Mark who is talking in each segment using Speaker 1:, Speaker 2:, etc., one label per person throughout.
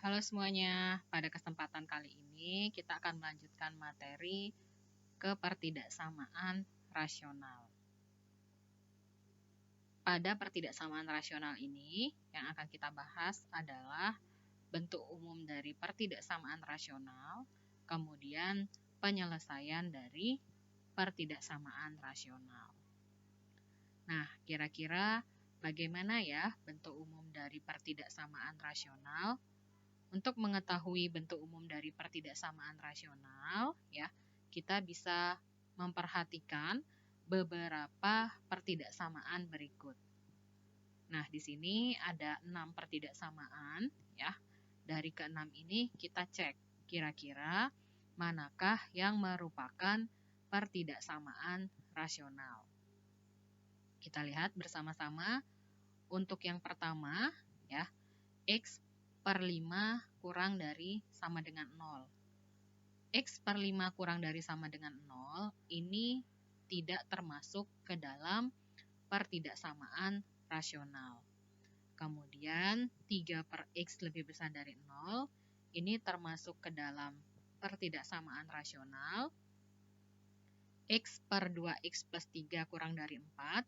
Speaker 1: Halo semuanya, pada kesempatan kali ini kita akan melanjutkan materi kepertidaksamaan rasional. Pada pertidaksamaan rasional ini, yang akan kita bahas adalah bentuk umum dari pertidaksamaan rasional, kemudian penyelesaian dari pertidaksamaan rasional. Nah, kira-kira bagaimana ya bentuk umum dari pertidaksamaan rasional? Untuk mengetahui bentuk umum dari pertidaksamaan rasional, ya, kita bisa memperhatikan beberapa pertidaksamaan berikut. Nah, di sini ada 6 pertidaksamaan, ya. Dari ke-6 ini kita cek kira-kira manakah yang merupakan pertidaksamaan rasional. Kita lihat bersama-sama. Untuk yang pertama, ya, X per 5 kurang dari sama dengan 0. X per 5 kurang dari sama dengan 0 ini tidak termasuk ke dalam pertidaksamaan rasional. Kemudian 3 per X lebih besar dari 0 ini termasuk ke dalam pertidaksamaan rasional. X per 2X plus 3 kurang dari 4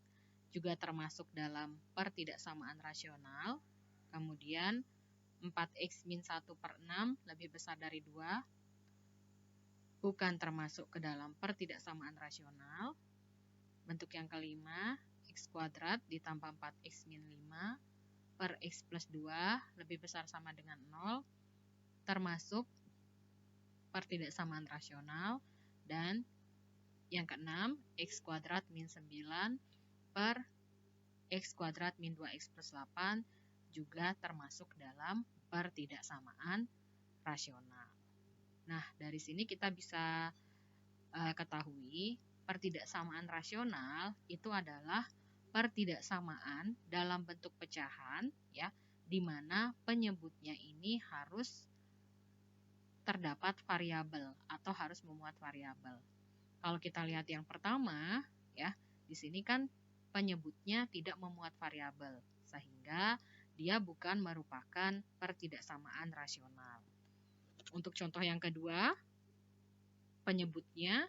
Speaker 1: juga termasuk dalam pertidaksamaan rasional. Kemudian 4x min 1 per 6 lebih besar dari 2 bukan termasuk ke dalam pertidaksamaan rasional. Bentuk yang kelima, x kuadrat ditambah 4x min 5 per x plus 2 lebih besar sama dengan 0 termasuk pertidaksamaan rasional. Dan yang keenam, x kuadrat min 9 per x kuadrat min 2x plus 8 juga termasuk dalam pertidaksamaan rasional. Nah, dari sini kita bisa ketahui pertidaksamaan rasional itu adalah pertidaksamaan dalam bentuk pecahan, ya, di mana penyebutnya ini harus terdapat variabel atau harus memuat variabel. Kalau kita lihat yang pertama, ya, di sini kan penyebutnya tidak memuat variabel, sehingga dia bukan merupakan pertidaksamaan rasional. Untuk contoh yang kedua, penyebutnya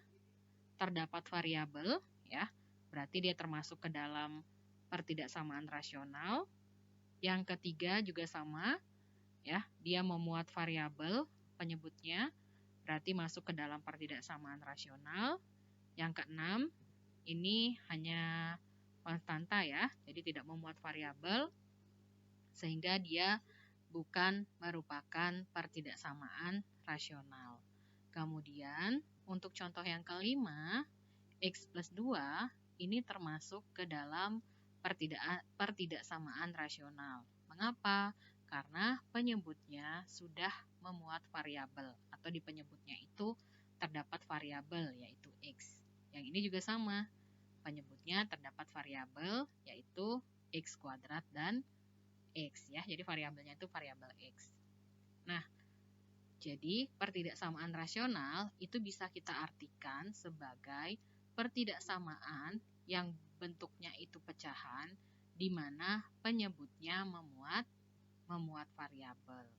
Speaker 1: terdapat variabel, ya, berarti dia termasuk ke dalam pertidaksamaan rasional. Yang ketiga juga sama, ya, dia memuat variabel penyebutnya, berarti masuk ke dalam pertidaksamaan rasional. Yang keenam, ini hanya konstanta, ya, jadi tidak memuat variabel, sehingga dia bukan merupakan pertidaksamaan rasional. Kemudian, untuk contoh yang kelima, X plus 2 ini termasuk ke dalam pertidaksamaan rasional. Mengapa? Karena penyebutnya sudah memuat variabel, atau di penyebutnya itu terdapat variabel, yaitu X. Yang ini juga sama, penyebutnya terdapat variabel, yaitu X kuadrat dan X, ya. Jadi variabelnya itu variabel X. Nah, jadi pertidaksamaan rasional itu bisa kita artikan sebagai pertidaksamaan yang bentuknya itu pecahan, di mana penyebutnya memuat variabel.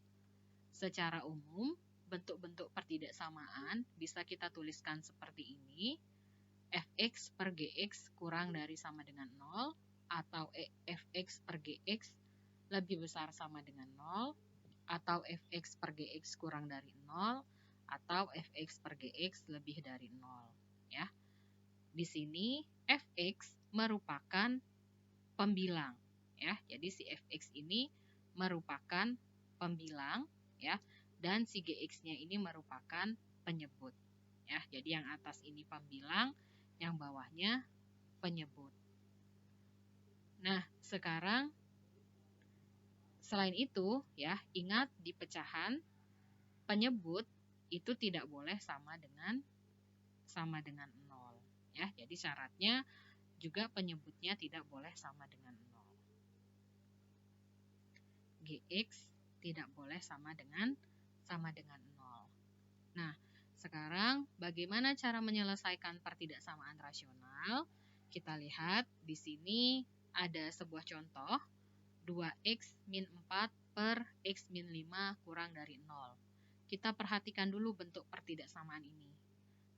Speaker 1: Secara umum, bentuk-bentuk pertidaksamaan bisa kita tuliskan seperti ini. Fx per Gx kurang dari sama dengan 0, atau Fx per Gx lebih besar sama dengan 0, atau Fx per Gx kurang dari 0, atau Fx per Gx lebih dari 0. Ya. Di sini Fx merupakan pembilang. Ya. Jadi si Fx ini merupakan pembilang, ya, dan si Gx-nya ini merupakan penyebut. Ya. Jadi yang atas ini pembilang, yang bawahnya penyebut. Nah, sekarang selain itu, ya, ingat di pecahan penyebut itu tidak boleh sama dengan 0, ya. Jadi syaratnya juga penyebutnya tidak boleh sama dengan 0. Gx tidak boleh sama dengan 0. Nah, sekarang bagaimana cara menyelesaikan pertidaksamaan rasional? Kita lihat di sini ada sebuah contoh, 2x min 4 per X min 5 kurang dari 0. Kita perhatikan dulu bentuk pertidaksamaan ini.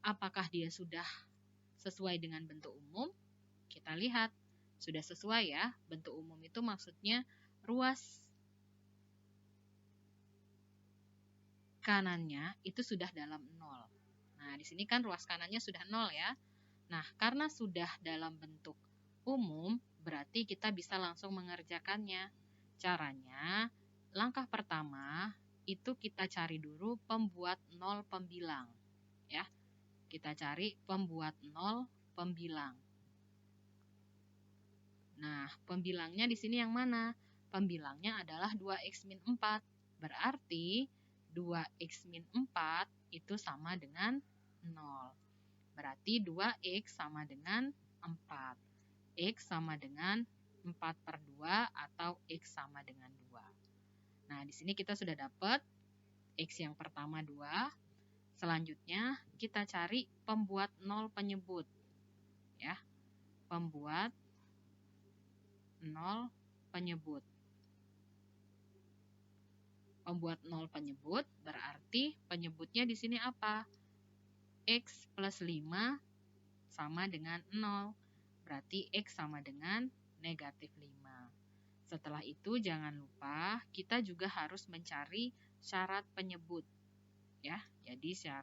Speaker 1: Apakah dia sudah sesuai dengan bentuk umum? Kita lihat, sudah sesuai ya. Bentuk umum itu maksudnya ruas kanannya itu sudah dalam 0. Nah, di sini kan ruas kanannya sudah 0 ya. Nah, karena sudah dalam bentuk umum, berarti kita bisa langsung mengerjakannya. Caranya, langkah pertama itu kita cari dulu pembuat 0 pembilang. Ya, kita cari pembuat 0 pembilang. Nah, pembilangnya di sini yang mana? Pembilangnya adalah 2x min 4. Berarti 2x min 4 itu sama dengan 0. Berarti 2x sama dengan 4. X sama dengan 4 per 2 atau X sama dengan 2. Nah, di sini kita sudah dapat X yang pertama 2. Selanjutnya kita cari pembuat 0 penyebut. Ya, pembuat 0 penyebut. Pembuat 0 penyebut berarti penyebutnya di sini apa? X plus 5 sama dengan 0. Berarti X sama dengan negatif 5. Setelah itu jangan lupa kita juga harus mencari syarat penyebut. Ya, jadi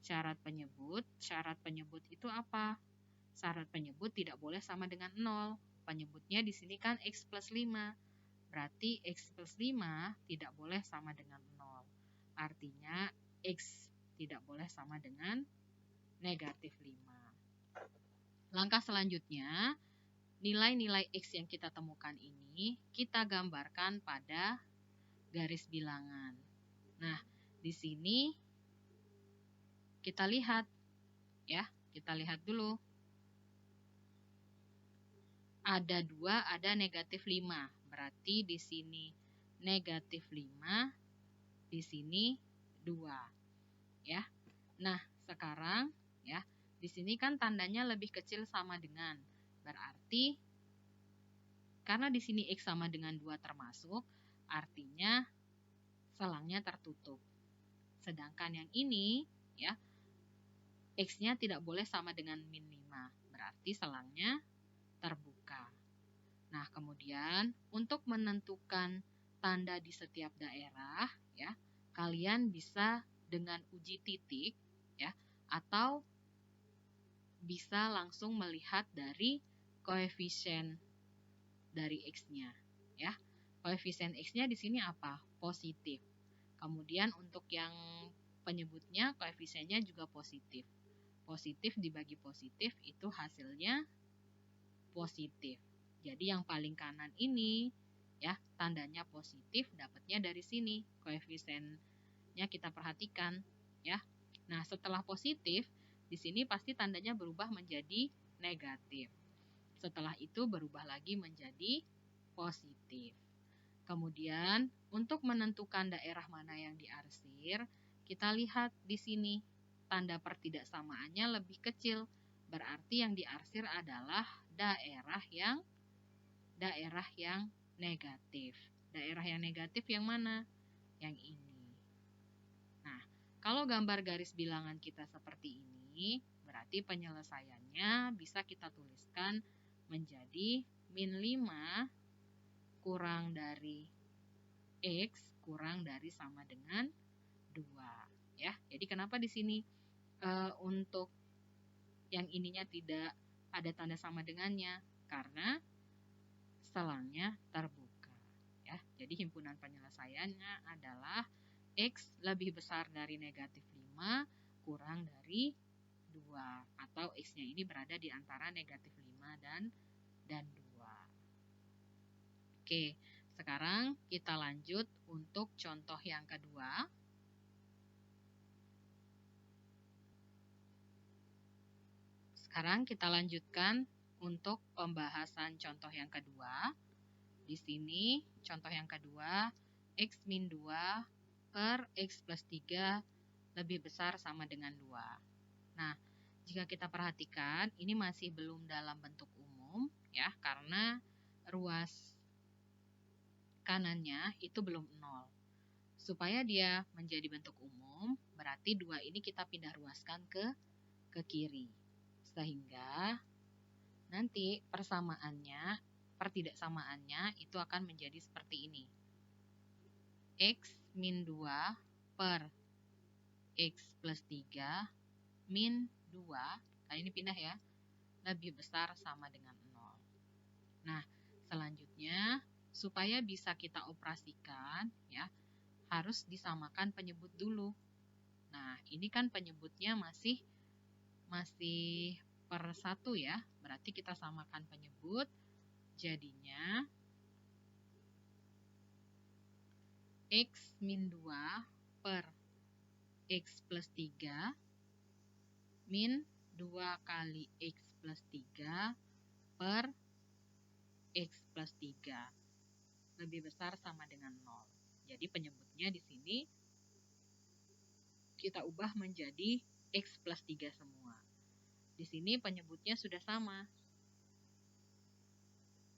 Speaker 1: syarat penyebut itu apa? Syarat penyebut tidak boleh sama dengan 0. Penyebutnya di sini kan X plus 5. Berarti X plus 5 tidak boleh sama dengan 0. Artinya X tidak boleh sama dengan negatif 5. Langkah selanjutnya, nilai-nilai X yang kita temukan ini kita gambarkan pada garis bilangan. Nah, di sini kita lihat ya, kita lihat dulu. Ada 2, ada negatif 5. Berarti di sini negatif 5, di sini 2. Ya. Nah, sekarang ya, di sini kan tandanya lebih kecil sama dengan. Berarti karena di sini X sama dengan 2 termasuk, artinya selangnya tertutup. Sedangkan yang ini ya, X-nya tidak boleh sama dengan min 5. Berarti selangnya terbuka. Nah, kemudian untuk menentukan tanda di setiap daerah ya, kalian bisa dengan uji titik ya, atau bisa langsung melihat dari koefisien dari X-nya ya. Koefisien X-nya di sini apa? Positif. Kemudian untuk yang penyebutnya koefisiennya juga positif. Positif dibagi positif itu hasilnya positif. Jadi yang paling kanan ini ya, tandanya positif, dapatnya dari sini. Koefisiennya kita perhatikan ya. Nah, setelah positif, di sini pasti tandanya berubah menjadi negatif. Setelah itu berubah lagi menjadi positif. Kemudian, untuk menentukan daerah mana yang diarsir, kita lihat di sini tanda pertidaksamaannya lebih kecil. Berarti yang diarsir adalah daerah yang negatif. Daerah yang negatif yang mana? Yang ini. Nah, kalau gambar garis bilangan kita seperti ini, berarti penyelesaiannya bisa kita tuliskan menjadi min 5 kurang dari X kurang dari sama dengan 2. Ya, jadi kenapa di sini untuk yang ininya tidak ada tanda sama dengannya? Karena selangnya terbuka. Ya, jadi himpunan penyelesaiannya adalah X lebih besar dari negatif 5 kurang dari 2. Atau X-nya ini berada di antara negatif 5 dan 2. Oke, sekarang kita lanjut untuk contoh yang kedua. Sekarang kita lanjutkan untuk pembahasan contoh yang kedua. Di sini contoh yang kedua, X min 2 per X plus 3 lebih besar sama dengan 2. Nah, jika kita perhatikan, ini masih belum dalam bentuk umum ya, karena ruas kanannya itu belum 0. Supaya dia menjadi bentuk umum, berarti 2 ini kita pindah ruaskan ke kiri. Sehingga nanti pertidaksamaannya itu akan menjadi seperti ini. X min 2 per X plus 3 min 2, kali ini pindah ya, lebih besar sama dengan 0. Nah, selanjutnya supaya bisa kita operasikan ya, harus disamakan penyebut dulu. Nah, ini kan penyebutnya masih per 1 ya, berarti kita samakan penyebut, jadinya X min 2 per X plus 3 min 2 kali X plus 3 per X plus 3 lebih besar sama dengan 0. Jadi penyebutnya di sini kita ubah menjadi X plus 3 semua. Di sini penyebutnya sudah sama.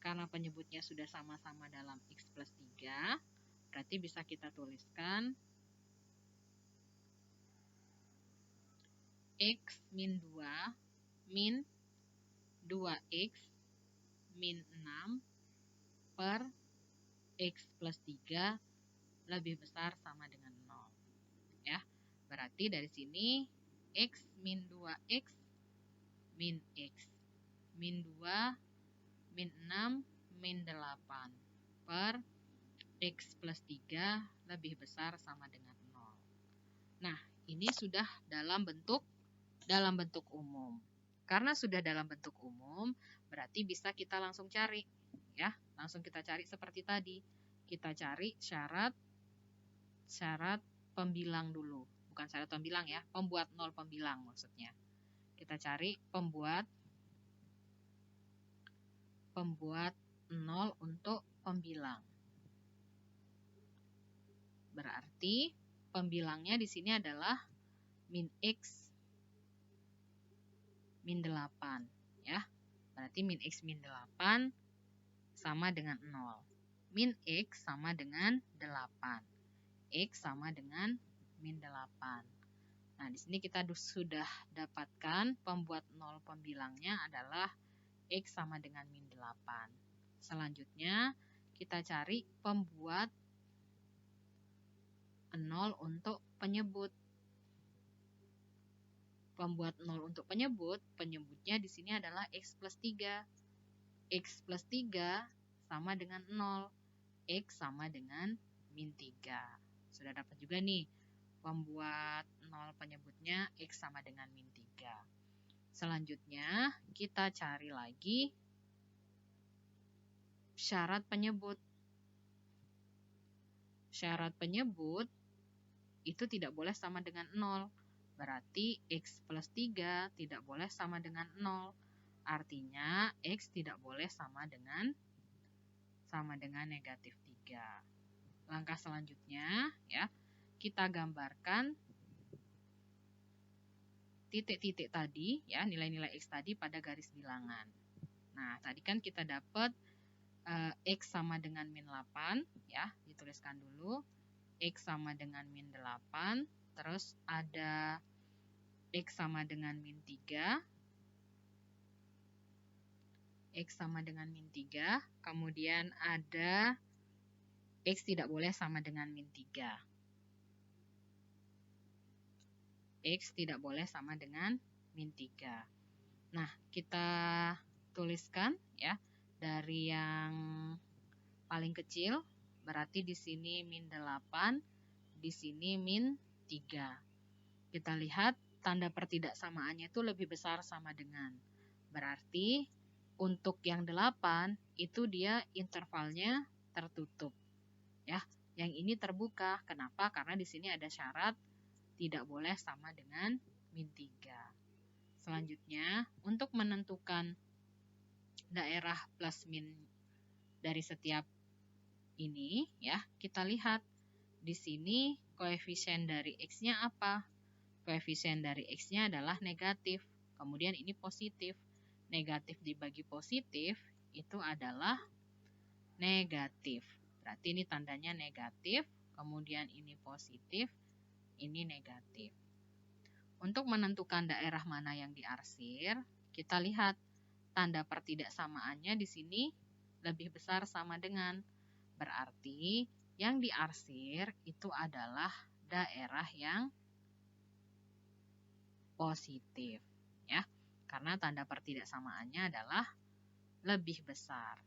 Speaker 1: Karena penyebutnya sudah sama-sama dalam X plus 3, berarti bisa kita tuliskan X min 2 min 2X min 6 per X plus 3 lebih besar sama dengan 0. Ya, berarti dari sini X min 2X min X min 2 min 6 min 8 per X plus 3 lebih besar sama dengan 0. Nah, ini sudah dalam bentuk umum. Karena sudah dalam bentuk umum, berarti bisa kita langsung cari. Ya, langsung kita cari seperti tadi. Kita cari syarat pembilang dulu. Bukan syarat pembilang ya, pembuat 0 pembilang maksudnya. Kita cari pembuat 0 untuk pembilang. Berarti pembilangnya di sini adalah min X min 8 ya. Berarti min X min 8 sama dengan 0. Min X sama dengan 8. X sama dengan min 8. Nah, di sini kita sudah dapatkan pembuat 0 pembilangnya adalah X sama dengan min 8. Selanjutnya, kita cari pembuat 0 untuk penyebut. Pembuat 0 untuk penyebutnya di sini adalah X plus 3. X plus 3 sama dengan 0. X sama dengan min 3. Sudah dapat juga nih pembuat 0 penyebutnya X sama dengan min 3. Selanjutnya kita cari lagi syarat penyebut. Syarat penyebut itu tidak boleh sama dengan 0. Berarti X plus 3 tidak boleh sama dengan 0. Artinya X tidak boleh sama dengan negatif 3. Langkah selanjutnya ya, kita gambarkan titik-titik tadi ya, nilai-nilai X tadi pada garis bilangan. Nah, tadi kan kita dapat X sama dengan min 8 ya, dituliskan dulu. X sama dengan min 8, terus ada X sama dengan min 3, X sama dengan min 3, kemudian ada X tidak boleh sama dengan min 3. X tidak boleh sama dengan min 3. Nah, kita tuliskan ya, dari yang paling kecil, berarti di sini min 8, di sini min 3. Kita lihat tanda pertidaksamaannya itu lebih besar sama dengan. Berarti untuk yang 8 itu dia intervalnya tertutup. Ya, yang ini terbuka. Kenapa? Karena di sini ada syarat tidak boleh sama dengan min 3. Selanjutnya, untuk menentukan daerah plus min dari setiap ini ya, kita lihat di sini koefisien dari X-nya apa? Koefisien dari X-nya adalah negatif. Kemudian ini positif. Negatif dibagi positif itu adalah negatif. Berarti ini tandanya negatif, kemudian ini positif, ini negatif. Untuk menentukan daerah mana yang diarsir, kita lihat tanda pertidaksamaannya di sini lebih besar sama dengan. Berarti yang diarsir itu adalah daerah yang positif, ya. Karena tanda pertidaksamaannya adalah lebih besar.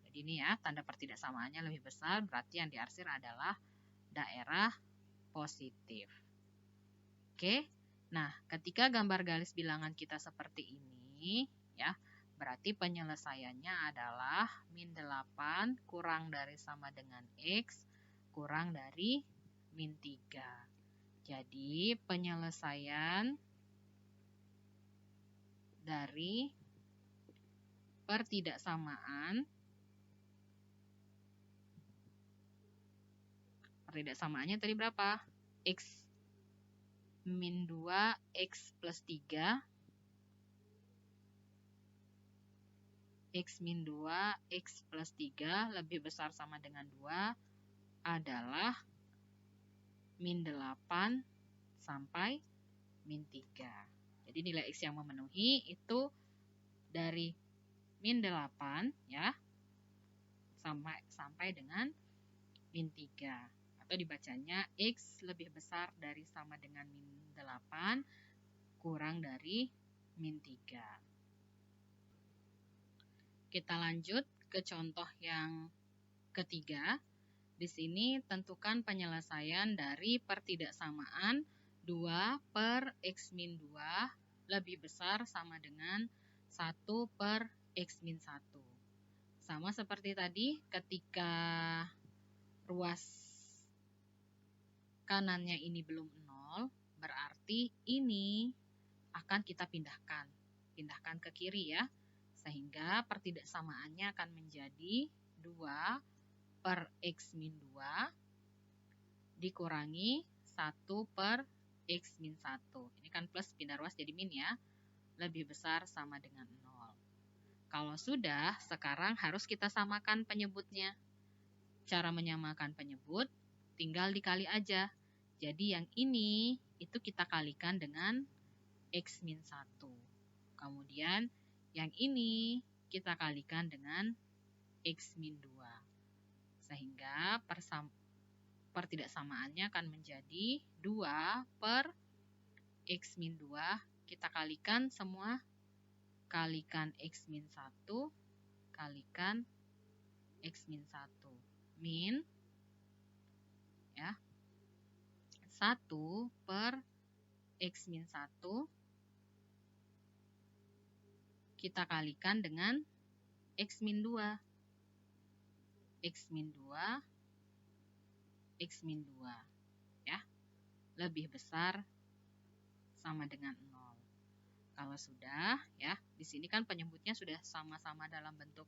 Speaker 1: Jadi ini ya, tanda pertidaksamaannya lebih besar, berarti yang diarsir adalah daerah positif. Oke, nah ketika gambar garis bilangan kita seperti ini, ya, berarti penyelesaiannya adalah min 8 kurang dari sama dengan X kurang dari min 3. Jadi penyelesaian dari pertidaksamaannya tadi berapa? X min 2, X plus 3, X min 2, X plus 3 lebih besar sama dengan 2 adalah min 8 sampai min 3. Jadi nilai X yang memenuhi itu dari min 8 ya sampai dengan min 3. Atau dibacanya X lebih besar dari sama dengan min 8 kurang dari min 3. Kita lanjut ke contoh yang ketiga. Di sini tentukan penyelesaian dari pertidaksamaan 2 per X min 2 lebih besar sama dengan 1 per X min 1. Sama seperti tadi, ketika ruas kanannya ini belum 0, berarti ini akan kita pindahkan ke kiri ya. Sehingga pertidaksamaannya akan menjadi 2 per X min 2 dikurangi 1 per X min 1. Ini kan plus pindah ruas jadi min ya. Lebih besar sama dengan 0. Kalau sudah, sekarang harus kita samakan penyebutnya. Cara menyamakan penyebut tinggal dikali aja. Jadi yang ini itu kita kalikan dengan X min 1. Kemudian yang ini kita kalikan dengan X min 2. Sehingga pertidaksamaannya akan menjadi 2 per X min 2. Kita kalikan semua. Kalikan X min 1. Kalikan X min 1. Min ya 1 per X min 1 kita kalikan dengan X min 2. X min 2, X min 2 ya. Lebih besar sama dengan 0. Kalau sudah ya, di sini kan penyebutnya sudah sama-sama dalam bentuk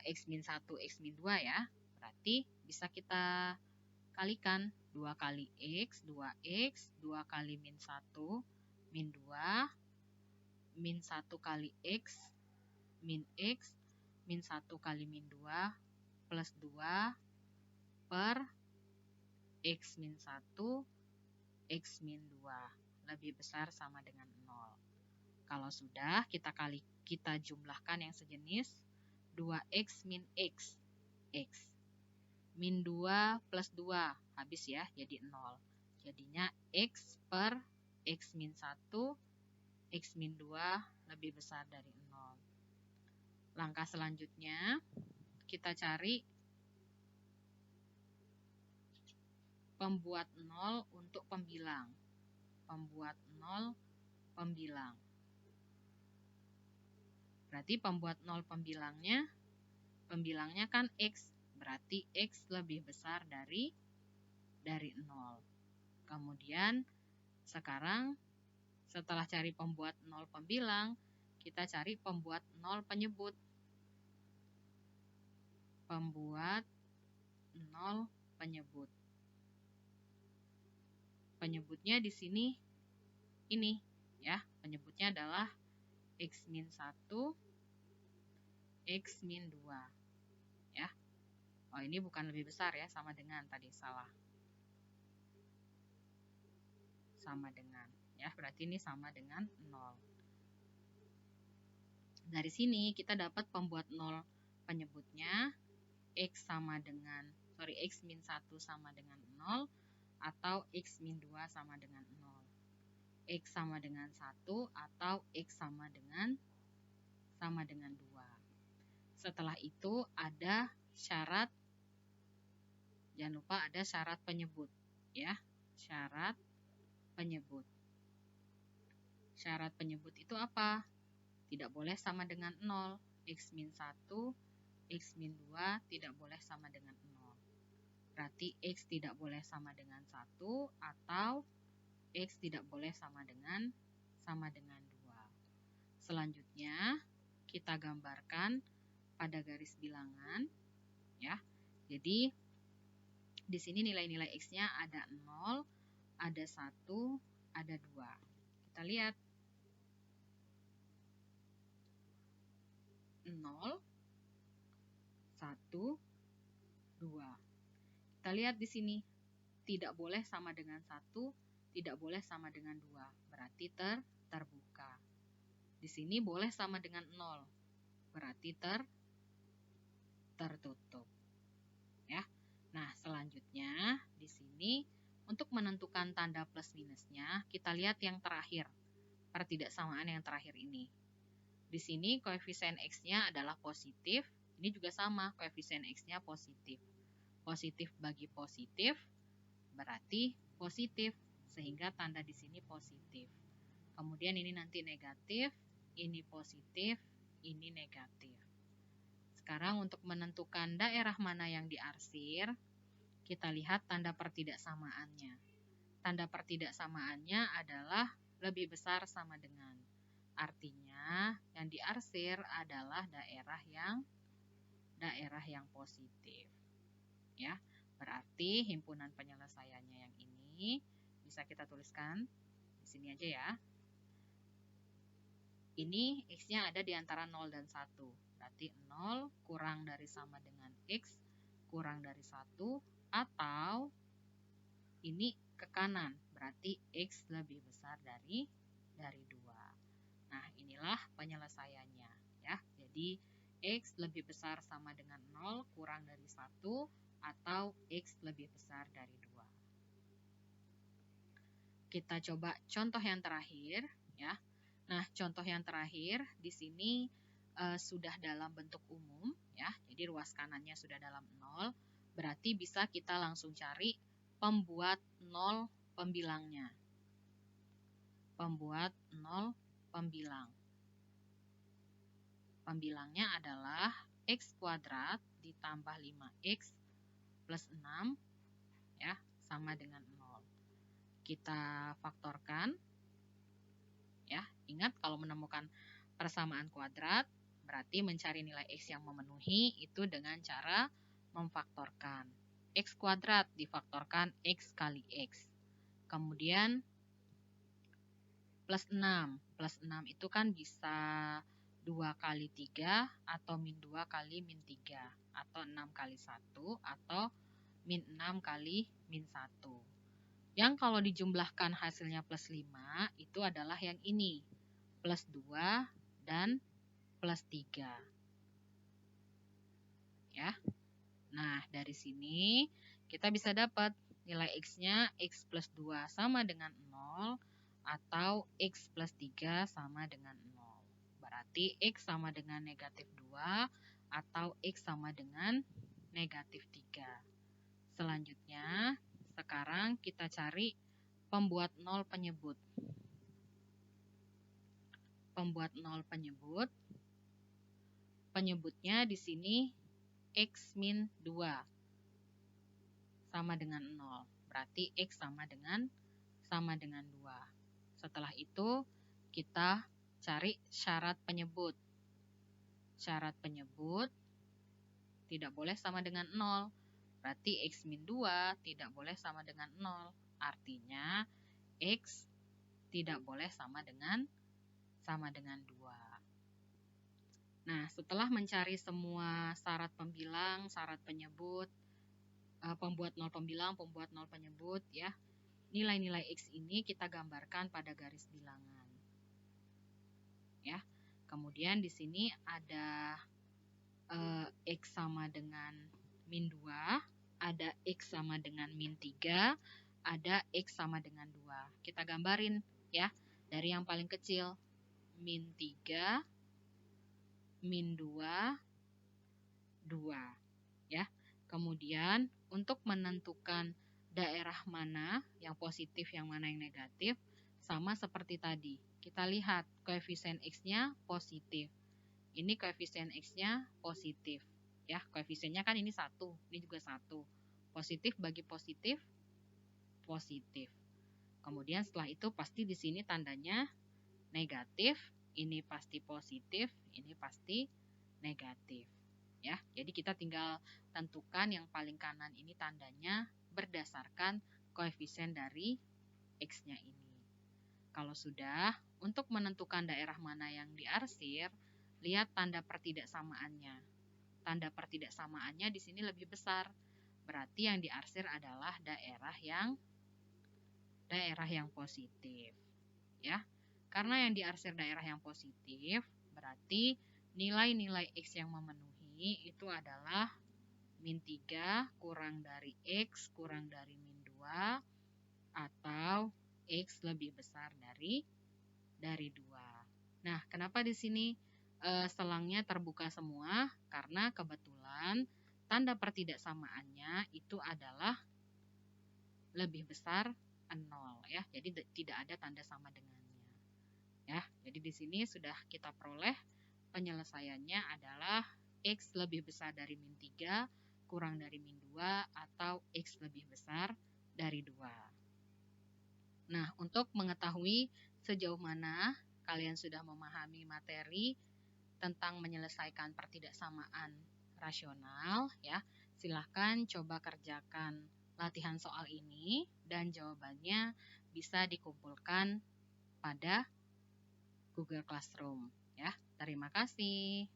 Speaker 1: X min 1, X min 2 ya. Berarti bisa kita kalikan 2 kali X, 2X, 2 kali min 1, min 2, min 1 kali X, min X, min 1 kali min 2, plus 2 per X min 1, X min 2 lebih besar sama dengan 0. Kalau sudah, kita jumlahkan yang sejenis 2X min X, X. Min 2 plus 2, habis ya, jadi 0. Jadinya X per X min 1, X min 2 lebih besar dari 0. Langkah selanjutnya, kita cari pembuat 0 untuk pembilang. Pembuat 0 pembilang. Berarti pembuat 0 pembilangnya kan X. Berarti X lebih besar dari 0. Kemudian sekarang setelah cari pembuat 0 pembilang, kita cari pembuat 0 penyebut. Pembuat 0 penyebut. Penyebutnya di sini ini ya. Penyebutnya adalah X min 1, X min 2 ya. Oh, ini bukan lebih besar ya, sama dengan tadi, salah. Sama dengan, ya, berarti ini sama dengan 0. Dari sini kita dapat pembuat 0 penyebutnya, X min 1 sama dengan 0, atau X min 2 sama dengan 0. X sama dengan 1 atau X sama dengan 2. Setelah itu ada syarat, jangan lupa ada syarat penyebut ya, syarat penyebut. Syarat penyebut itu apa? Tidak boleh sama dengan 0. X min 1, X min 2 tidak boleh sama dengan 0. Berarti X tidak boleh sama dengan 1 atau X tidak boleh sama dengan 2. Selanjutnya kita gambarkan pada garis bilangan ya. Jadi di sini nilai-nilai X-nya ada 0, ada 1, ada 2. Kita lihat 0, 1, 2. Kita lihat di sini tidak boleh sama dengan 1, tidak boleh sama dengan 2. Berarti terbuka. Di sini boleh sama dengan 0. Berarti tertutup. Ya. Nah, selanjutnya di sini untuk menentukan tanda plus minusnya, kita lihat yang terakhir. Pertidaksamaan yang terakhir ini. Di sini koefisien X-nya adalah positif. Ini juga sama, koefisien X-nya positif. Positif bagi positif berarti positif, sehingga tanda di sini positif. Kemudian ini nanti negatif, ini positif, ini negatif. Sekarang untuk menentukan daerah mana yang diarsir, kita lihat tanda pertidaksamaannya. Tanda pertidaksamaannya adalah lebih besar sama dengan. Artinya yang diarsir adalah daerah yang positif. Ya, berarti himpunan penyelesaiannya yang ini bisa kita tuliskan di sini aja ya. Ini X-nya ada di antara 0 dan 1. Berarti 0 kurang dari sama dengan X kurang dari 1, atau ini ke kanan. Berarti X lebih besar dari 2. Nah, inilah penyelesaiannya ya. Jadi X lebih besar sama dengan 0 kurang dari 1, atau X lebih besar dari 2. Kita coba contoh yang terakhir ya. Nah, contoh yang terakhir di sini sudah dalam bentuk umum ya. Jadi ruas kanannya sudah dalam 0, berarti bisa kita langsung cari pembuat 0 pembilangnya. Pembuat 0 pembilang. Pembilangnya adalah X kuadrat ditambah 5X plus 6 ya, sama dengan 0. Kita faktorkan ya. Ingat, kalau menemukan persamaan kuadrat berarti mencari nilai X yang memenuhi itu dengan cara memfaktorkan. X kuadrat difaktorkan X kali X. Kemudian plus 6. Plus 6 itu kan bisa 2 kali 3 atau min 2 kali min 3 atau 6 kali 1 atau min 6 kali min 1. Yang kalau dijumlahkan hasilnya plus 5 itu adalah yang ini, plus 2 dan plus 3. Ya. Nah, dari sini kita bisa dapat nilai X-nya X plus 2 sama dengan 0 atau X plus 3 sama dengan 0. Berarti X sama dengan negatif 2 atau X sama dengan negatif 3. Selanjutnya, sekarang kita cari pembuat 0 penyebut. Pembuat 0 penyebut. Penyebutnya di sini X min 2 sama dengan 0. Berarti X sama dengan 2. Setelah itu kita cari syarat penyebut. Syarat penyebut tidak boleh sama dengan 0. Berarti X min 2 tidak boleh sama dengan 0. Artinya X tidak boleh sama dengan 2. Nah, setelah mencari semua syarat pembilang, syarat penyebut, pembuat nol pembilang, pembuat nol penyebut, ya, nilai-nilai X ini kita gambarkan pada garis bilangan. Ya. Kemudian di sini ada X sama dengan min 2, ada X sama dengan min 3, ada X sama dengan 2. Kita gambarin ya, dari yang paling kecil, min 3, min 2, 2. Ya. Kemudian untuk menentukan daerah mana yang positif, yang mana yang negatif, sama seperti tadi. Kita lihat koefisien X-nya positif. Ini koefisien X-nya positif. Ya, koefisiennya kan ini 1, ini juga 1. Positif bagi positif, positif. Kemudian setelah itu pasti di sini tandanya negatif, ini pasti positif, ini pasti negatif. Ya, jadi kita tinggal tentukan yang paling kanan ini tandanya berdasarkan koefisien dari X-nya ini. Kalau sudah, untuk menentukan daerah mana yang diarsir, lihat tanda pertidaksamaannya. Tanda pertidaksamaannya di sini lebih besar. Berarti yang diarsir adalah daerah yang positif. Ya. Karena yang diarsir daerah yang positif, berarti nilai-nilai X yang memenuhi itu adalah min 3 kurang dari X kurang dari min 2 atau X lebih besar dari 2. Nah, kenapa di sini selangnya terbuka semua? Karena kebetulan tanda pertidaksamaannya itu adalah lebih besar 0 ya. Jadi tidak ada tanda sama dengannya. Ya, jadi di sini sudah kita peroleh penyelesaiannya adalah X lebih besar dari min 3 kurang dari min 2 atau X lebih besar dari 2. Nah, untuk mengetahui sejauh mana kalian sudah memahami materi tentang menyelesaikan pertidaksamaan rasional, ya, silahkan coba kerjakan latihan soal ini dan jawabannya bisa dikumpulkan pada Google Classroom. Ya, terima kasih.